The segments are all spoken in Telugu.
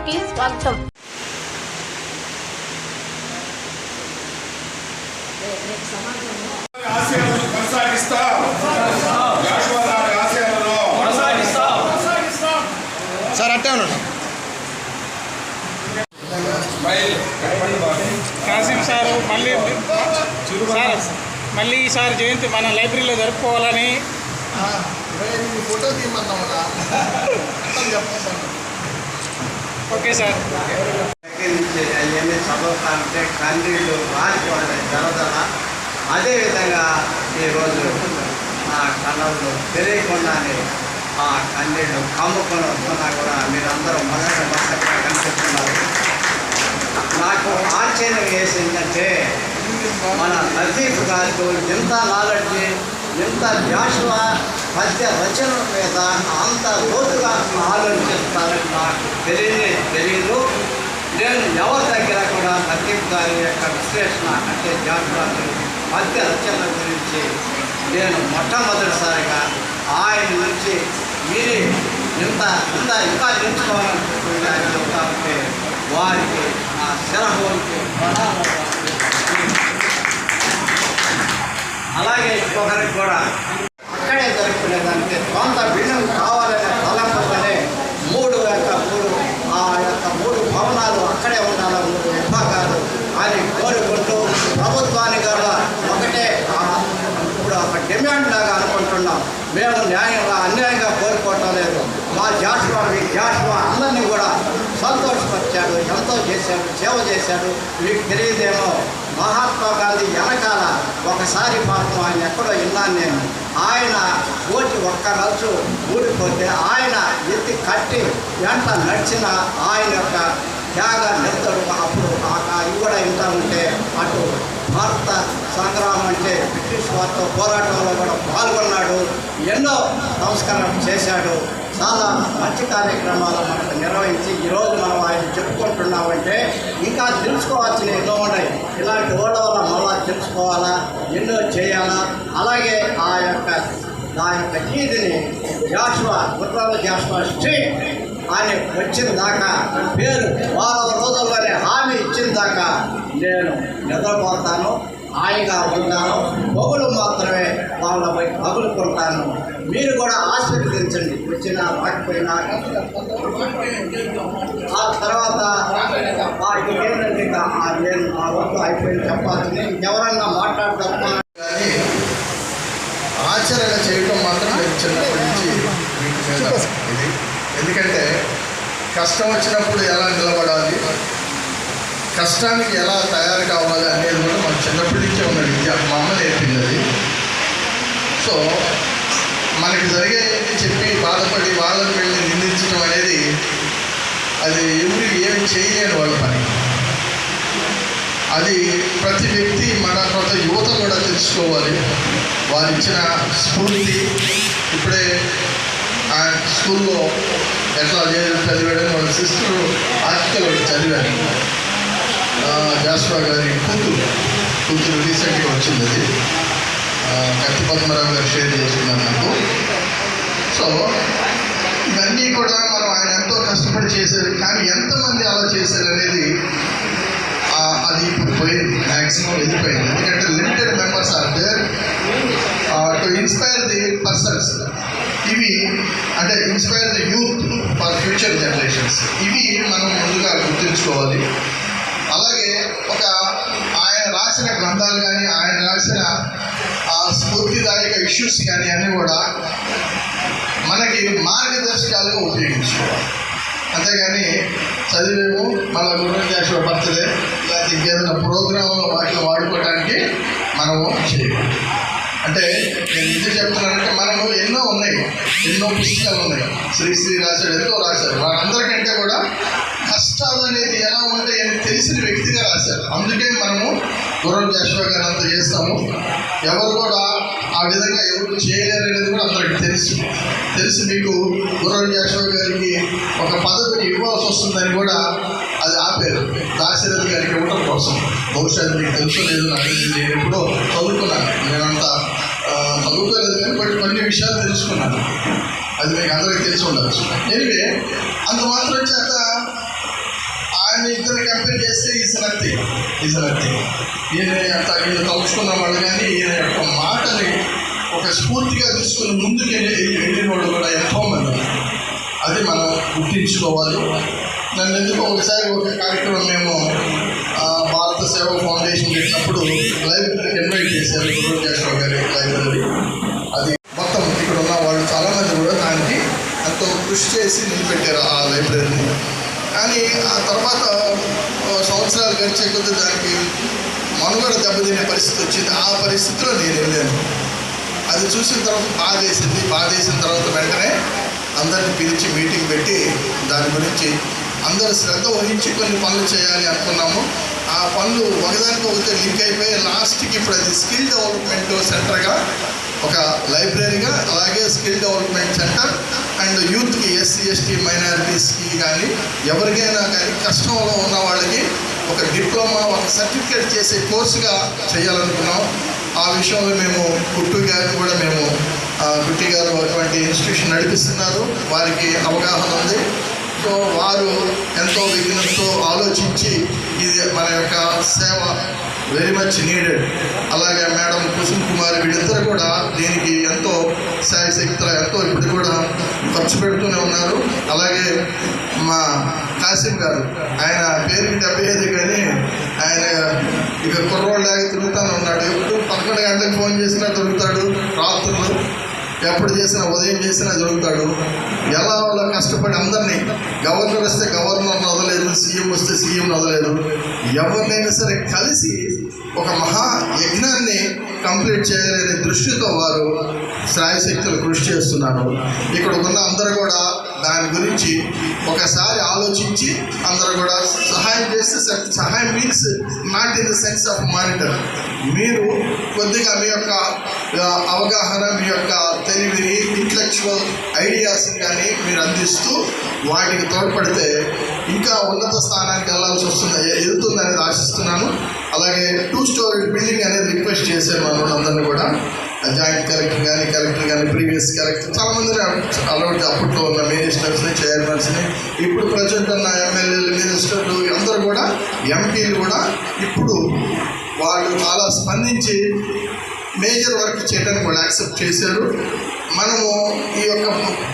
కి స్వాగతం. సార్ అట్టే ఉన్నాడు. కాసిం సార్ మళ్ళీ ఈసారి జయంతి మన లైబ్రరీలో జరుపుకోవాలని ఫోటో తీయమన్నా ఓకే సార్. అవన్నీ చదువుతాంటే కన్నీళ్ళు రాలిపోతాయి జరదన. అదేవిధంగా ఈరోజు నా కళ్ళల్లో తెలియకుండానే ఆ కన్నీళ్ళు కమ్ముకొని వస్తున్నా కూడా మీరందరూ మొదటిగా కనిపిస్తున్నారు. నాకు ఆశ్చర్యం వేసిందంటే మన లతీఫ్ గారికి ఎంత నాలెడ్జి, ఎంత జాషువా పద్య రచనల మీద అంత లోతుగా ఆలోచిస్తారని నాకు తెలియదు. నేను ఎవరి దగ్గర కూడా లతీఫ్ గారి యొక్క విశ్లేషణ అంటే జాషువా పద్య రచనల గురించి నేను మొట్టమొదటిసారిగా ఆయన నుంచి మీరే ఇంకా నేర్చుకోవాలనుకుంటుంది ఆయన చెప్తా ఉంటే వారికి నా శిరహోనికి అలాగే ఇంకొకరికి కూడా అక్కడే జరుపుకునేదానికి సొంత బిల్లం కావాలనే తలంపుతోనే మూడు భవనాలు అక్కడే ఉండాలి, 3 విభాగాలు అని కోరుకుంటూ ప్రభుత్వానికి కూడా ఒకటే ఇప్పుడు ఒక డిమాండ్ లాగా అనుకుంటున్నాం. మేము న్యాయంగా అన్యాయంగా కోరుకోవటం లేదు. మా జాషువా అందరినీ కూడా సంతోషపరిచాడు, ఎంతో చేశాడు, సేవ చేశాడు. మీకు తెలియదేమో, మహాత్మా గాంధీ వెనకాల ఒకసారి పాపం ఆయన ఎక్కడో విన్నాను నేను. ఆయన ఒక్క నలుచు ఊడిపోతే ఆయన ఎత్తి కట్టి వెంట నడిచిన ఆయన యొక్క త్యాగ నిరతలు అప్పుడు ఇవి కూడా వింటా ఉంటే అటు భారత సంగ్రామం అంటే బ్రిటిష్ వారితో పోరాటంలో కూడా పాల్గొన్నాడు, ఎన్నో సంస్కరణ చేశాడు. చాలా మంచి కార్యక్రమాలు మనకు నిర్వహించి ఈరోజు మనం ఆయన చెప్పుకుంటున్నామంటే ఇంకా తెలుసుకోవాల్సిన ఎన్నో ఉన్నాయి. ఇలాంటి వాళ్ళ వల్ల మళ్ళా తెలుసుకోవాలా, ఎన్నో చేయాలా. అలాగే ఆ యొక్క ఈదిని గుర్రాల జాషువా స్ట్రీట్ అని వచ్చిన దాకా పేరు వారం రోజుల్లోనే హామీ ఇచ్చిన దాకా నేను నిద్రపోతాను, హాయిగా ఉంటాను. పొగులు మాత్రమే వాళ్ళపై పగులుకుంటాను. మీరు కూడా ఆశీర్వదించండి, వచ్చినా రాకపోయినా. ఆ తర్వాత వాటికి ఏంటంటే నేను ఆ వరకు అయిపోయింది చెప్పాల్సింది. ఇంకెవరన్నా మాట్లాడతాను కానీ ఆచరణ చేయటం మాత్రం నేను చిన్నప్పటి నుంచి ఇది. ఎందుకంటే కష్టం వచ్చినప్పుడు ఎలా నిలబడాలి, కష్టానికి ఎలా తయారు కావాలి అనేది కూడా మాకు చిన్నప్పటి నుంచే ఉన్న విద్య, మా అమ్మ నేర్పింది అది. సో మనకి జరిగేది చెప్పి బాధపడి వాళ్ళని వెళ్ళి నిందించడం అనేది అది ఏమి చేయలేని వాళ్ళ పని. అది ప్రతి వ్యక్తి మన కొత్త యువత కూడా తెలుసుకోవాలి. వారు ఇచ్చిన స్ఫూర్తి ఇప్పుడే ఆ స్కూల్లో ఎట్లా చదివాడని వాళ్ళ సిస్టర్ ఆర్టికల్ ఒకటి చదివాను. జాషువా గారి కూతురు రీసెంట్గా వచ్చింది, అది కత్తి పద్మరావు గారు షేర్ చేసుకున్నాను నాకు. సో ఇవన్నీ కూడా మనం ఆయన ఎంతో కష్టపడి చేశారు, కానీ ఎంతమంది అలా చేశారు అనేది అది ఇప్పుడు పోయింది, మ్యాక్సిమం వెళ్ళిపోయింది. ఎందుకంటే limited members are there to inspire the persons. ఇవి అంటే inspire the youth for future generations. ఇవి మనం ముందుగా గుర్తుంచుకోవాలి. అలాగే ఆయన రాసిన గ్రంథాలు కానీ, ఆయన రాసిన స్ఫూర్తిదాయక ఇష్యూస్ కానీ అన్నీ కూడా మనకి మార్గదర్శకాలుగా ఉపయోగించుకోవాలి. అంతేగాని చదివేమో మళ్ళీ గుర్రం జాషువా బర్త్డే లేదా ఇంకేదైనా ప్రోగ్రాంలో వాటిని వాడుకోవడానికి మనము చేయకూడదు. అంటే నేను ఎందుకు చెప్తున్నానంటే మనము ఎన్నో ఉన్నాయి, ఎన్నో పుస్తకాలు ఉన్నాయి. శ్రీశ్రీ రాశాడు, ఎంతో రాశారు. వాళ్ళందరికంటే కూడా కష్టాలు అనేది ఎలా ఉంటాయని తెలిసిన వ్యక్తిగా రాశారు. అందుకే మనము గుర్రం జాషువా గారు అంతా చేస్తాము. ఎవరు కూడా ఆ విధంగా ఎవరు చేయలేరు అనేది కూడా అందరికి తెలిసి మీకు గుర్రం జాషువా గారికి ఒక పదవిని ఇవ్వాల్సి వస్తుందని కూడా అది ఆపారు, దాశరథి గారికి ఇవ్వడం కోసం. బహుశా మీకు తెలుసు లేదు నాకు, నేను ఎప్పుడో చదువుకున్నాను. నేనంతా చదువుకోలేదు కానీ బట్ కొన్ని విషయాలు తెలుసుకున్నాను. అది మీకు అందరికీ తెలిసి ఉండవచ్చు. ఎనివే అంత మాత్రం చేత ఆయన ఇద్దరు కంపేర్ చేస్తే ఈజ్ నథింగ్. ఈయన అంత వీళ్ళు తలుచుకున్న వాళ్ళు కానీ ఈయన యొక్క మాటని ఒక స్ఫూర్తిగా తీసుకుని ముందుకు వెళ్ళిన వాళ్ళు కూడా ఎంతో మంది ఉన్నారు. అది మనం గుర్తించుకోవాలి. నన్ను ఎందుకు ఒకసారి ఒక కార్యక్రమం మేము భారత సేవా ఫౌండేషన్ పెట్టినప్పుడు లైబ్రరీకి ఇన్వైట్ చేశారు, గురుజేశ్వర గారి లైబ్రరీ. అది మొత్తం ఇక్కడ ఉన్న వాళ్ళు చాలామంది కూడా దానికి ఎంతో కృషి చేసి నిలబెట్టారు ఆ లైబ్రరీని. కానీ ఆ తర్వాత సంవత్సరాలు గడిచే కొద్దీ దానికి మనుగడ దెబ్బతినే పరిస్థితి వచ్చింది. ఆ పరిస్థితిలో నేను వెళ్ళాను. అది చూసిన తర్వాత బాధేసిన తర్వాత వెంటనే అందరిని పిలిచి మీటింగ్ పెట్టి దాని గురించి అందరూ శ్రద్ధ వహించి కొన్ని పనులు చేయాలి అనుకున్నాము. ఆ పనులు ఒకదానికి ఒకటి లింక్ అయిపోయి లాస్ట్కి ఇప్పుడు అది స్కిల్ డెవలప్మెంట్ సెంటర్గా, ఒక లైబ్రరీగా, అలాగే స్కిల్ డెవలప్మెంట్ సెంటర్ అండ్ యూత్కి, ఎస్సీ ఎస్టీ మైనారిటీస్కి కానీ ఎవరికైనా కానీ కష్టంలో ఉన్న వాళ్ళకి ఒక డిప్లొమా, ఒక సర్టిఫికేట్ చేసే కోర్సుగా చేయాలనుకున్నాం. ఆ విషయంలో మేము గుట్టి గారు అటువంటి ఇన్స్టిట్యూషన్ నడిపిస్తున్నారు. వారికి అవగాహన ఉంది. సో వారు ఎంతో విఘ్నంతో ఆలోచించి ఇది మన యొక్క సేవ వెరీ మచ్ నీడెడ్. అలాగే మేడం కుసుమ్ కుమార్ వీళ్ళిద్దరు కూడా దీనికి ఎంతో శాయశక్తులు ఎంతో ఇప్పుడు కూడా ఖర్చు పెడుతూనే ఉన్నారు. అలాగే మా కాసిం గారు, ఆయన పేరుకి 75 కానీ ఆయన ఇక కుర్రోళ్ళలాగా తిరుగుతూనే ఉన్నాడు. ఎప్పుడు 11 గంటలకు ఫోన్ చేసినా దొరుకుతాడు, రాత్రులు ఎప్పుడు చేసినా, ఉదయం చేసినా దొరుకుతాడు. ఎలా వాళ్ళ కష్టపడి అందరినీ, గవర్నర్ వస్తే గవర్నర్ని వదలేదు, సీఎం వస్తే సీఎంని వదలేదు, ఎవరినైనా సరే కలిసి ఒక మహా యజ్ఞాన్ని కంప్లీట్ చేయాలనే దృష్టితో వారు శ్రాయశక్తులు కృషి చేస్తున్నారు. ఇక్కడ ఉన్న అందరూ కూడా దాని గురించి ఒకసారి ఆలోచించి అందరూ కూడా సహాయం చేస్తే, సహాయం means not in the sense of monitor, మీరు కొద్దిగా మీ యొక్క అవగాహన, మీ యొక్క తెలివిని, ఇంటలెక్చువల్ ఐడియాస్ కానీ మీరు అందిస్తూ వాటికి తోడ్పడితే ఇంకా ఉన్నత స్థానానికి వెళ్తుందనేది ఆశిస్తున్నాను. అలాగే 2 story బిల్డింగ్ అనేది రిక్వెస్ట్ చేశాను అందరినీ కూడా. జాయింట్ కలెక్టర్ కానీ ప్రీవియస్ కలెక్టర్ చాలామందిని అలవాటు, అప్పట్లో ఉన్న మినిస్టర్స్ని, చైర్మన్స్ని, ఇప్పుడు ప్రజెంట్ ఉన్న ఎమ్మెల్యేలు, మినిస్టర్లు అందరూ కూడా, ఎంపీలు కూడా ఇప్పుడు వాళ్ళు చాలా స్పందించి మేజర్ వర్క్ చేయడానికి వాళ్ళు యాక్సెప్ట్ చేశారు. మనము ఈ యొక్క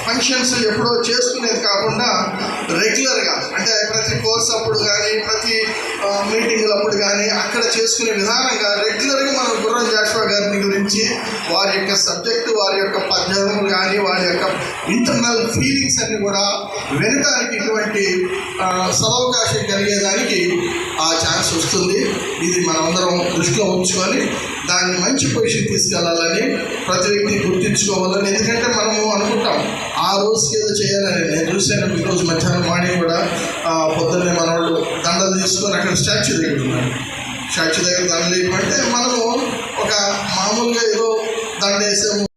ఫంక్షన్స్ ఎప్పుడో చేసుకునేది కాకుండా రెగ్యులర్గా, అంటే ప్రతి కోర్స్ అప్పుడు కానీ, ప్రతి మీటింగులు అప్పుడు కానీ అక్కడ చేసుకునే విధానంగా రెగ్యులర్గా మనం గుర్రం జాషువా గారిని గురించి, వారి యొక్క సబ్జెక్టు, వారి యొక్క పద్యములు కానీ, వారి యొక్క ఇంటర్నల్ ఫీలింగ్స్ అన్ని కూడా వినడానికి ఇటువంటి సదవకాశం కలిగేదానికి ఆ ఛాన్స్ వస్తుంది. ఇది మనమందరం దృష్టిలో ఉంచుకొని దాన్ని మంచి పొజిషన్ తీసుకెళ్లాలని ప్రతి వ్యక్తి గుర్తించుకోవాలని. ఎందుకంటే మనము అనుకుంటాం ఆ రోజుకి ఏదో చేయాలని. నేను చూశాను ఈరోజు మధ్యాహ్నం మార్నింగ్ కూడా పొద్దున్నే మనవాళ్ళు దండలు తీసుకొని అక్కడ స్టాచ్యూ దగ్గర ఉన్నాడు. స్టాచ్యూ దగ్గర దండలు ఇవ్వమంటే మనము ఒక మామూలుగా ఏదో దండ వేసాము,